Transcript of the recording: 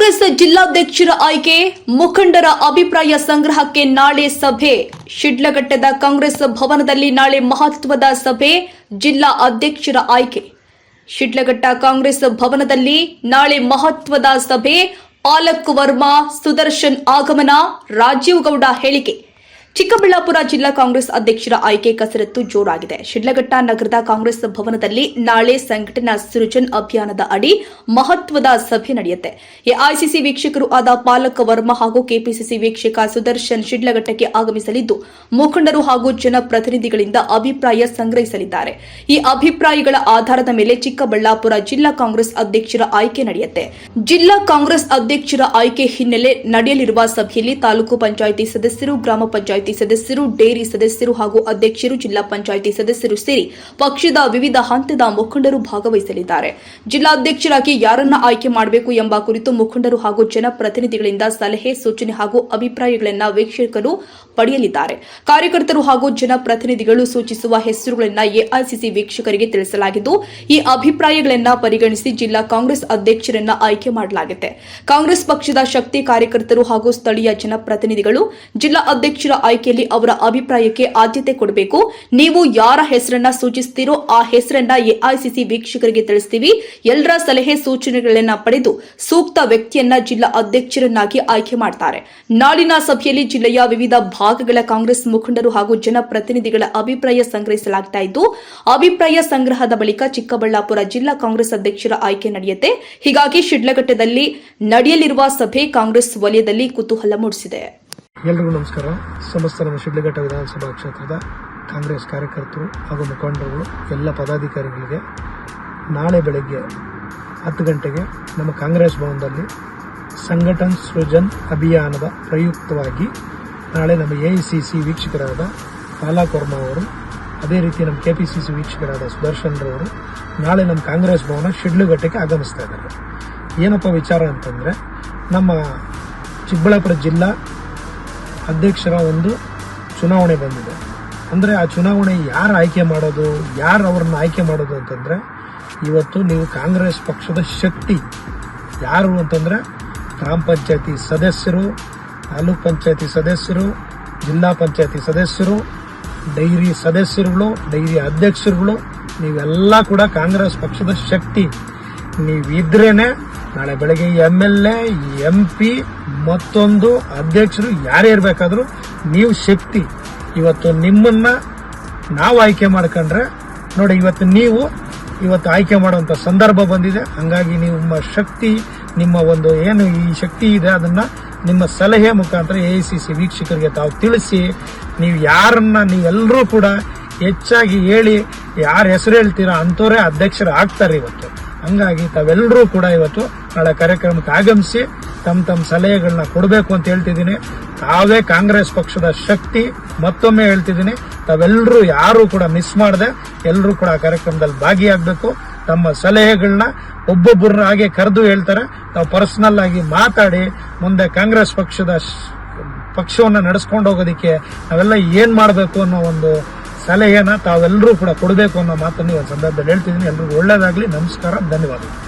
ಕಾಂಗ್ರೆಸ್ ಜಿಲ್ಲಾಧ್ಯಕ್ಷರ ಆಯ್ಕೆ ಮುಖಂಡರ ಅಭಿಪ್ರಾಯ ಸಂಗ್ರಹಕ್ಕೆ ನಾಳೆ ಸಭೆ. ಶಿಡ್ಲಘಟ್ಟದ ಕಾಂಗ್ರೆಸ್ ಭವನದಲ್ಲಿ ನಾಳೆ ಮಹತ್ವದ ಸಭೆ. ಜಿಲ್ಲಾ ಅಧ್ಯಕ್ಷರ ಆಯ್ಕೆ. ಶಿಡ್ಲಘಟ್ಟ ಕಾಂಗ್ರೆಸ್ ಭವನದಲ್ಲಿ ನಾಳೆ ಮಹತ್ವದ ಸಭೆ. ಪಾಲಕ್ ವರ್ಮಾ, ಸುದರ್ಶನ್ ಆಗಮನ, ರಾಜೀವ್ ಗೌಡ ಹೇಳಿಕೆ. ಚಿಕ್ಕಬಳ್ಳಾಪುರ ಜಿಲ್ಲಾ ಕಾಂಗ್ರೆಸ್ ಅಧ್ಯಕ್ಷರ ಆಯ್ಕೆ ಕಸರತ್ತು ಜೋರಾಗಿದೆ. ಶಿಡ್ಲಘಟ್ಟ ನಗರದ ಕಾಂಗ್ರೆಸ್ ಭವನದಲ್ಲಿ ನಾಳೆ ಸಂಘಟನಾ ಸೃಜನ್ ಅಭಿಯಾನದ ಅಡಿ ಮಹತ್ವದ ಸಭೆ ನಡೆಯುತ್ತೆ. ಎಐಸಿಸಿ ವೀಕ್ಷಕರು ಆದ ಪಾಲಕ್ ವರ್ಮಾ ಹಾಗೂ ಕೆಪಿಸಿಸಿ ವೀಕ್ಷಕ ಸುದರ್ಶನ್ ಶಿಡ್ಲಘಟ್ಟಕ್ಕೆ ಆಗಮಿಸಲಿದ್ದು, ಮುಖಂಡರು ಹಾಗೂ ಜನಪ್ರತಿನಿಧಿಗಳಿಂದ ಅಭಿಪ್ರಾಯ ಸಂಗ್ರಹಿಸಲಿದ್ದಾರೆ. ಈ ಅಭಿಪ್ರಾಯಗಳ ಆಧಾರದ ಮೇಲೆ ಚಿಕ್ಕಬಳ್ಳಾಪುರ ಜಿಲ್ಲಾ ಕಾಂಗ್ರೆಸ್ ಅಧ್ಯಕ್ಷರ ಆಯ್ಕೆ ನಡೆಯುತ್ತೆ. ಜಿಲ್ಲಾ ಕಾಂಗ್ರೆಸ್ ಅಧ್ಯಕ್ಷರ ಆಯ್ಕೆ ಹಿನ್ನೆಲೆ ನಡೆಯಲಿರುವ ಸಭೆಯಲ್ಲಿ ತಾಲೂಕು ಪಂಚಾಯಿತಿ ಸದಸ್ಯರು, ಗ್ರಾಮ ಪಂಚಾಯಿತಿ ಸದಸ್ಯರು, ಡೇರಿ ಸದಸ್ಯರು ಹಾಗೂ ಅಧ್ಯಕ್ಷರು, ಜಿಲ್ಲಾ ಪಂಚಾಯಿತಿ ಸದಸ್ಯರು ಸೇರಿ ಪಕ್ಷದ ವಿವಿಧ ಹಂತದ ಮುಖಂಡರು ಭಾಗವಹಿಸಲಿದ್ದಾರೆ. ಜಿಲ್ಲಾಧ್ಯಕ್ಷರಾಗಿ ಯಾರನ್ನ ಆಯ್ಕೆ ಮಾಡಬೇಕು ಎಂಬ ಕುರಿತು ಮುಖಂಡರು ಹಾಗೂ ಜನಪ್ರತಿನಿಧಿಗಳಿಂದ ಸಲಹೆ, ಸೂಚನೆ ಹಾಗೂ ಅಭಿಪ್ರಾಯಗಳನ್ನು ವೀಕ್ಷಕರು ಪಡೆಯಲಿದ್ದಾರೆ. ಕಾರ್ಯಕರ್ತರು ಹಾಗೂ ಜನಪ್ರತಿನಿಧಿಗಳು ಸೂಚಿಸುವ ಹೆಸರುಗಳನ್ನು ಎಐಸಿಸಿ ವೀಕ್ಷಕರಿಗೆ ತಿಳಿಸಲಾಗಿದ್ದು, ಈ ಅಭಿಪ್ರಾಯಗಳನ್ನು ಪರಿಗಣಿಸಿ ಜಿಲ್ಲಾ ಕಾಂಗ್ರೆಸ್ ಅಧ್ಯಕ್ಷರನ್ನ ಆಯ್ಕೆ ಮಾಡಲಾಗಿದೆ. ಕಾಂಗ್ರೆಸ್ ಪಕ್ಷದ ಶಕ್ತಿ ಕಾರ್ಯಕರ್ತರು ಹಾಗೂ ಸ್ಥಳೀಯ ಜನಪ್ರತಿನಿಧಿಗಳು ಜಿಲ್ಲಾ ಅಧ್ಯಕ್ಷರ ಆಯ್ಕೆಯಲ್ಲಿ ಅವರ ಅಭಿಪ್ರಾಯಕ್ಕೆ ಆದ್ಯತೆ ಕೊಡಬೇಕು. ನೀವು ಯಾರ ಹೆಸರನ್ನ ಸೂಚಿಸುತ್ತೀರೋ ಆ ಹೆಸರನ್ನ ಎಐಸಿಸಿ ವೀಕ್ಷಕರಿಗೆ ತಿಳಿಸ್ತೀವಿ. ಎಲ್ಲರ ಸಲಹೆ ಸೂಚನೆಗಳನ್ನ ಪಡೆದು ಸೂಕ್ತ ವ್ಯಕ್ತಿಯನ್ನ ಜಿಲ್ಲಾ ಅಧ್ಯಕ್ಷರನ್ನಾಗಿ ಆಯ್ಕೆ ಮಾಡ್ತಾರೆ. ನಾಳಿನ ಸಭೆಯಲ್ಲಿ ಜಿಲ್ಲೆಯ ವಿವಿಧ ಭಾಗಗಳ ಕಾಂಗ್ರೆಸ್ ಮುಖಂಡರು ಹಾಗೂ ಜನಪ್ರತಿನಿಧಿಗಳ ಅಭಿಪ್ರಾಯ ಸಂಗ್ರಹಿಸಲಾಗ್ತಾ ಇದ್ದು, ಅಭಿಪ್ರಾಯ ಸಂಗ್ರಹದ ಬಳಿಕ ಚಿಕ್ಕಬಳ್ಳಾಪುರ ಜಿಲ್ಲಾ ಕಾಂಗ್ರೆಸ್ ಅಧ್ಯಕ್ಷರ ಆಯ್ಕೆ ನಡೆಯುತ್ತೆ. ಹೀಗಾಗಿ ಶಿಡ್ಲಘಟ್ಟದಲ್ಲಿ ನಡೆಯಲಿರುವ ಸಭೆ ಕಾಂಗ್ರೆಸ್ ವಲಯದಲ್ಲಿ ಕುತೂಹಲ ಮೂಡಿಸಿದೆ. ಎಲ್ರಿಗೂ ನಮಸ್ಕಾರ. ಸಮಸ್ತ ನಮ್ಮ ಶಿಡ್ಲಘಟ್ಟ ವಿಧಾನಸಭಾ ಕ್ಷೇತ್ರದ ಕಾಂಗ್ರೆಸ್ ಕಾರ್ಯಕರ್ತರು ಹಾಗೂ ಮುಖಂಡರುಗಳು, ಎಲ್ಲ ಪದಾಧಿಕಾರಿಗಳಿಗೆ ನಾಳೆ ಬೆಳಗ್ಗೆ 10 ಗಂಟೆಗೆ ನಮ್ಮ ಕಾಂಗ್ರೆಸ್ ಭವನದಲ್ಲಿ ಸಂಘಟನ್ ಸೃಜನ್ ಅಭಿಯಾನದ ಪ್ರಯುಕ್ತವಾಗಿ ನಾಳೆ ನಮ್ಮ ಎಐಸಿಸಿ ವೀಕ್ಷಕರಾದ ಪಾಲಕ್ ವರ್ಮಾ ಅವರು, ಅದೇ ರೀತಿ ನಮ್ಮ ಕೆಪಿಸಿಸಿ ವೀಕ್ಷಕರಾದ ಸುದರ್ಶನ್ ರವರು ನಾಳೆ ನಮ್ಮ ಕಾಂಗ್ರೆಸ್ ಭವನ ಶಿಡ್ಲಘಟ್ಟಕ್ಕೆ ಆಗಮಿಸ್ತಾ ಇದ್ದಾರೆ. ಏನಪ್ಪ ವಿಚಾರ ಅಂತಂದರೆ, ನಮ್ಮ ಚಿಕ್ಕಬಳ್ಳಾಪುರ ಜಿಲ್ಲಾ ಅಧ್ಯಕ್ಷರ ಒಂದು ಚುನಾವಣೆ ಬಂದಿದೆ. ಅಂದರೆ ಆ ಚುನಾವಣೆ ಯಾರು ಆಯ್ಕೆ ಮಾಡೋದು, ಯಾರು ಅವ್ರನ್ನ ಆಯ್ಕೆ ಮಾಡೋದು ಅಂತಂದರೆ, ಇವತ್ತು ನೀವು ಕಾಂಗ್ರೆಸ್ ಪಕ್ಷದ ಶಕ್ತಿ ಯಾರು ಅಂತಂದರೆ ಗ್ರಾಮ ಪಂಚಾಯತಿ ಸದಸ್ಯರು, ತಾಲೂಕ್ ಪಂಚಾಯತಿ ಸದಸ್ಯರು, ಜಿಲ್ಲಾ ಪಂಚಾಯತಿ ಸದಸ್ಯರು, ಡೈರಿ ಸದಸ್ಯರುಗಳು, ಡೈರಿ ಅಧ್ಯಕ್ಷರುಗಳು, ನೀವೆಲ್ಲ ಕೂಡ ಕಾಂಗ್ರೆಸ್ ಪಕ್ಷದ ಶಕ್ತಿ. ನೀವಿದ್ರೇನೆ ನಾಳೆ ಬೆಳಗ್ಗೆ MLA, MP ಮತ್ತೊಂದು ಅಧ್ಯಕ್ಷರು ಯಾರೇ ಇರಬೇಕಾದ್ರೂ ನೀವು ಶಕ್ತಿ. ಇವತ್ತು ನಿಮ್ಮನ್ನ ನಾವು ಆಯ್ಕೆ ಮಾಡ್ಕೊಂಡ್ರೆ ನೋಡಿ, ಇವತ್ತು ಆಯ್ಕೆ ಮಾಡುವಂತ ಸಂದರ್ಭ ಬಂದಿದೆ. ಹಂಗಾಗಿ ನಿಮ್ಮ ಶಕ್ತಿ, ನಿಮ್ಮ ಒಂದು ಏನು ಈ ಶಕ್ತಿ ಇದೆ, ಅದನ್ನ ನಿಮ್ಮ ಸಲಹೆ ಮುಖಾಂತರ ಎಐಸಿಸಿ ವೀಕ್ಷಕರಿಗೆ ತಾವು ತಿಳಿಸಿ, ನೀವು ಯಾರನ್ನ ನೀವೆಲ್ಲರೂ ಕೂಡ ಹೆಚ್ಚಾಗಿ ಹೇಳಿ, ಯಾರ ಹೆಸರು ಹೇಳ್ತೀರಾ ಅಂಥವರೇ ಅಧ್ಯಕ್ಷರು ಆಗ್ತಾರೆ ಇವತ್ತು. ಹಂಗಾಗಿ ತಾವೆಲ್ಲರೂ ಕೂಡ ಇವತ್ತು ನಾಳೆ ಕಾರ್ಯಕ್ರಮಕ್ಕೆ ಆಗಮಿಸಿ ತಮ್ಮ ಸಲಹೆಗಳನ್ನ ಕೊಡಬೇಕು ಅಂತ ಹೇಳ್ತಿದ್ದೀನಿ. ತಾವೇ ಕಾಂಗ್ರೆಸ್ ಪಕ್ಷದ ಶಕ್ತಿ. ಮತ್ತೊಮ್ಮೆ ಹೇಳ್ತಿದ್ದೀನಿ, ತಾವೆಲ್ಲರೂ ಯಾರು ಕೂಡ ಮಿಸ್ ಮಾಡದೆ ಎಲ್ಲರೂ ಕೂಡ ಆ ಕಾರ್ಯಕ್ರಮದಲ್ಲಿ ಭಾಗಿಯಾಗಬೇಕು. ತಮ್ಮ ಸಲಹೆಗಳನ್ನ ಒಬ್ಬೊಬ್ಬರನ್ನ ಹಾಗೆ ಕರೆದು ಹೇಳ್ತಾರೆ, ತಾವು ಪರ್ಸನಲ್ ಆಗಿ ಮಾತಾಡಿ ಮುಂದೆ ಕಾಂಗ್ರೆಸ್ ಪಕ್ಷವನ್ನು ನಡೆಸ್ಕೊಂಡು ಹೋಗೋದಕ್ಕೆ ನಾವೆಲ್ಲ ಏನ್ ಮಾಡಬೇಕು ಅನ್ನೋ ಒಂದು ಸಲಹೆನ ತಾವೆಲ್ಲರೂ ಕೂಡ ಕೊಡಬೇಕು ಅನ್ನೋ ಮಾತನ್ನು ಈ ಸಂದರ್ಭದಲ್ಲಿ ಹೇಳ್ತಿದ್ದೀನಿ. ಎಲ್ರಿಗೂ ಒಳ್ಳೇದಾಗ್ಲಿ. ನಮಸ್ಕಾರ, ಧನ್ಯವಾದಗಳು.